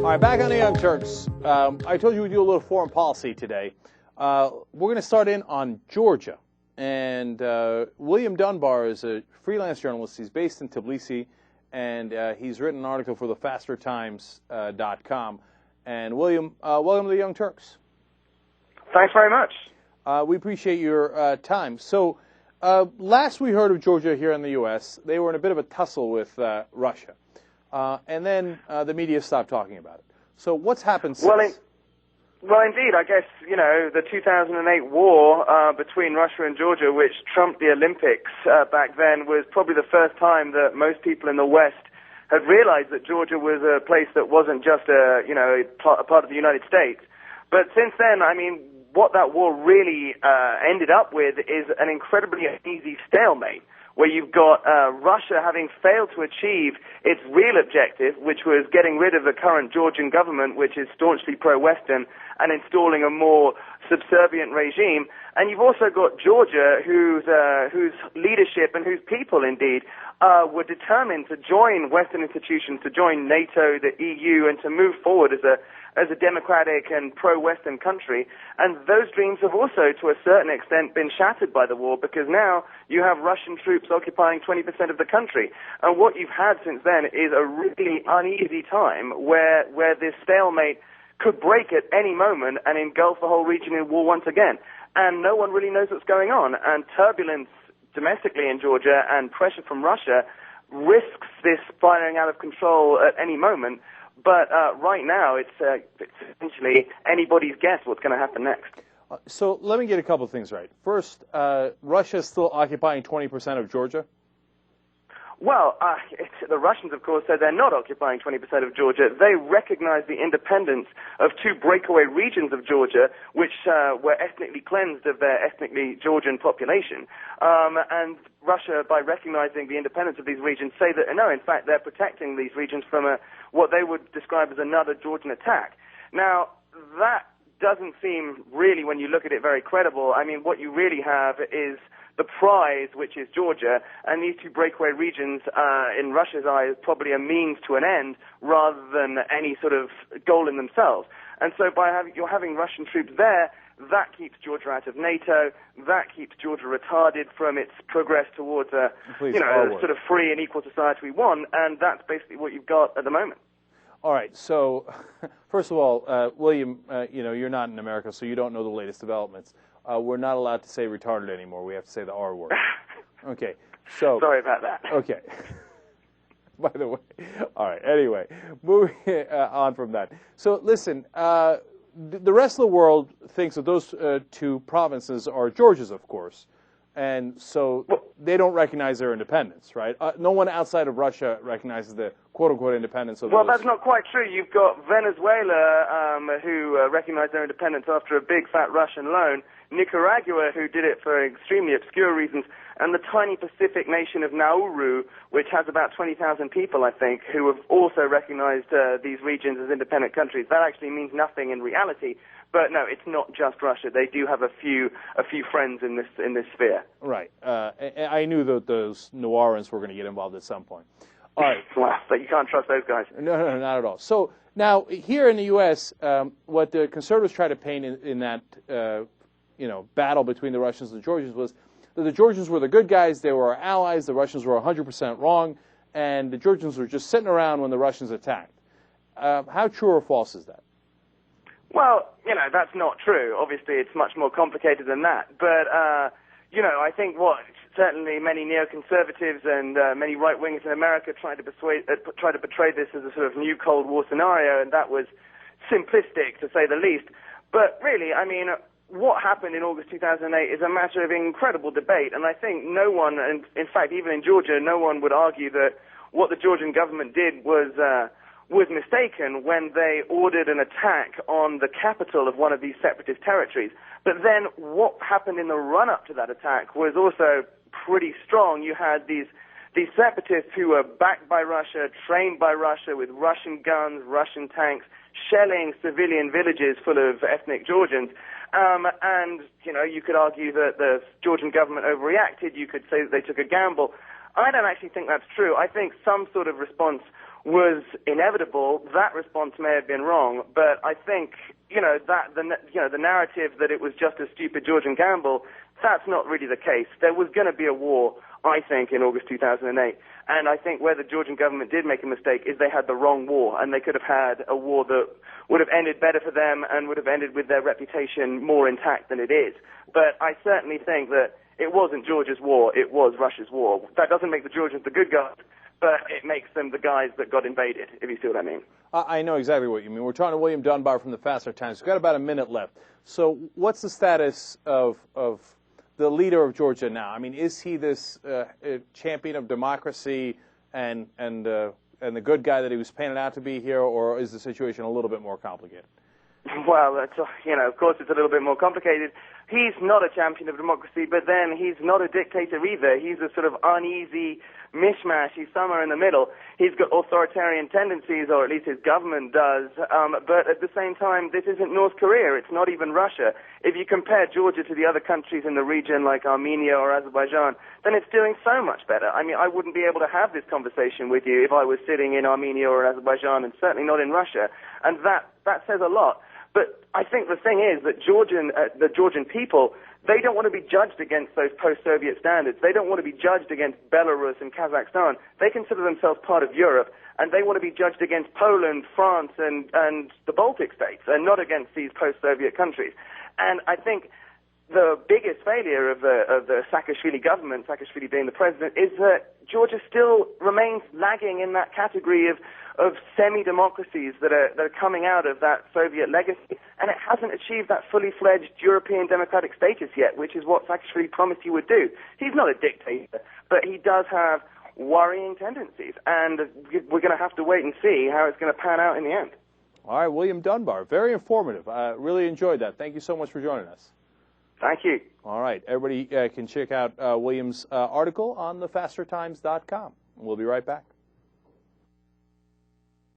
All right, back on the Young Turks. I told you we'd do a little foreign policy today. We're going to start in on Georgia. And William Dunbar is a freelance journalist. He's based in Tbilisi, and he's written an article for the FasterTimes.com. And William, welcome to the Young Turks. Thanks very much. We appreciate your time. So last we heard of Georgia here in the U.S., they were in a bit of a tussle with Russia. And then the media stopped talking about it. So what's happened since? Well, indeed, I guess, you know, the 2008 war between Russia and Georgia, which trumped the Olympics back then, was probably the first time that most people in the West had realized that Georgia was a place that wasn't just a part of the United States. But since then, I mean, what that war really ended up with is an incredibly uneasy stalemate, where you've got Russia having failed to achieve its real objective, which was getting rid of the current Georgian government, which is staunchly pro-Western, and installing a more subservient regime. And you've also got Georgia, whose leadership and whose people, indeed, were determined to join Western institutions, to join NATO, the EU, and to move forward as a democratic and pro-Western country. And those dreams have also, to a certain extent, been shattered by the war, because now you have Russian troops occupying 20% of the country. And what you've had since then is a really uneasy time where this stalemate could break at any moment and engulf the whole region in war once again. And no one really knows what's going on. And turbulence domestically in Georgia and pressure from Russia risks this spiraling out of control at any moment. But right now, it's essentially anybody's guess what's going to happen next. So let me get a couple of things right. First, Russia is still occupying 20% of Georgia? Well, the Russians, of course, said they're not occupying 20% of Georgia. They recognize the independence of two breakaway regions of Georgia, which were ethnically cleansed of their ethnically Georgian population. And Russia, by recognizing the independence of these regions, say that, no, in fact, they're protecting these regions from what they would describe as another Georgian attack. Now, that doesn't seem really, when you look at it, very credible. I mean, what you really have is the prize, which is Georgia, and these two breakaway regions, in Russia's eyes, probably a means to an end rather than any sort of goal in themselves. And so by you're having Russian troops there, that keeps Georgia out of NATO, that keeps Georgia retarded from its progress towards a sort of free and equal society we want, and that's basically what you've got at the moment. All right, so first of all, William, you're not in America, so you don't know the latest developments. We're not allowed to say retarded anymore. We have to say the R word. Okay, so... Sorry about that. Okay. By the way. All right, anyway, moving on from that. So, listen, the rest of the world thinks that those two provinces are Georgia's, of course. And so they don't recognize their independence, right? No one outside of Russia recognizes the quote-unquote independence of those. Well, that's not quite true. You've got Venezuela, who recognized their independence after a big, fat Russian loan, Nicaragua, who did it for extremely obscure reasons, and the tiny Pacific nation of Nauru, which has about 20,000 people, I think, who have also recognized these regions as independent countries. That actually means nothing in reality. But no, it's not just Russia. They do have a few friends in this sphere. Right. I knew that those Nauruans were going to get involved at some point. All right. Well, but you can't trust those guys. No, not at all. So now here in the U.S., what the conservatives try to paint in that battle between the Russians and the Georgians was that the Georgians were the good guys. They were our allies. The Russians were 100% wrong, and the Georgians were just sitting around when the Russians attacked. How true or false is that? Well, that's not true. Obviously, it's much more complicated than that. But, I think certainly many neoconservatives and many right-wingers in America tried to portray this as a sort of new Cold War scenario, and that was simplistic, to say the least. But really, I mean, what happened in August 2008 is a matter of incredible debate, and I think no one, and in fact, even in Georgia, no one would argue that what the Georgian government did was mistaken when they ordered an attack on the capital of one of these separatist territories. But then what happened in the run-up to that attack was also pretty strong. You had these separatists who were backed by Russia, trained by Russia with Russian guns, Russian tanks, shelling civilian villages full of ethnic Georgians. And, you could argue that the Georgian government overreacted. You could say that they took a gamble. I don't actually think that's true. I think some sort of response was inevitable, that response may have been wrong. But I think, that the narrative that it was just a stupid Georgian gamble, that's not really the case. There was going to be a war, I think, in August 2008. And I think where the Georgian government did make a mistake is they had the wrong war, and they could have had a war that would have ended better for them and would have ended with their reputation more intact than it is. But I certainly think that it wasn't Georgia's war, it was Russia's war. That doesn't make the Georgians the good guys, but it makes them the guys that got invaded, if you see what I mean. I know exactly what you mean. We're talking to William Dunbar from the Faster Times. We've got about a minute left. So what's the status of the leader of Georgia now? I mean, is he this champion of democracy and the good guy that he was painted out to be here, or is the situation a little bit more complicated? Well, of course it's a little bit more complicated. He's not a champion of democracy, but then he's not a dictator either. He's a sort of uneasy mishmash. He's somewhere in the middle. He's got authoritarian tendencies, or at least his government does, but at the same time, this isn't North Korea. It's not even Russia. If you compare Georgia to the other countries in the region, like Armenia or Azerbaijan, then it's doing so much better. I mean, I wouldn't be able to have this conversation with you if I was sitting in Armenia or Azerbaijan, and certainly not in Russia, and that says a lot. But I think the thing is that the Georgian people, they don't want to be judged against those post-Soviet standards. They don't want to be judged against Belarus and Kazakhstan. They consider themselves part of Europe, and they want to be judged against Poland, France, and the Baltic states, and not against these post-Soviet countries. And I think the biggest failure of the Saakashvili government, Saakashvili being the president, is that Georgia still remains lagging in that category of semi-democracies that are coming out of that Soviet legacy, and it hasn't achieved that fully fledged European democratic status yet, which is what Saakashvili promised he would do. He's not a dictator, but he does have worrying tendencies, and we're going to have to wait and see how it's going to pan out in the end. All right, William Dunbar, very informative. I really enjoyed that. Thank you so much for joining us. Thank you. All right, everybody can check out William's article on thefastertimes.com. We'll be right back.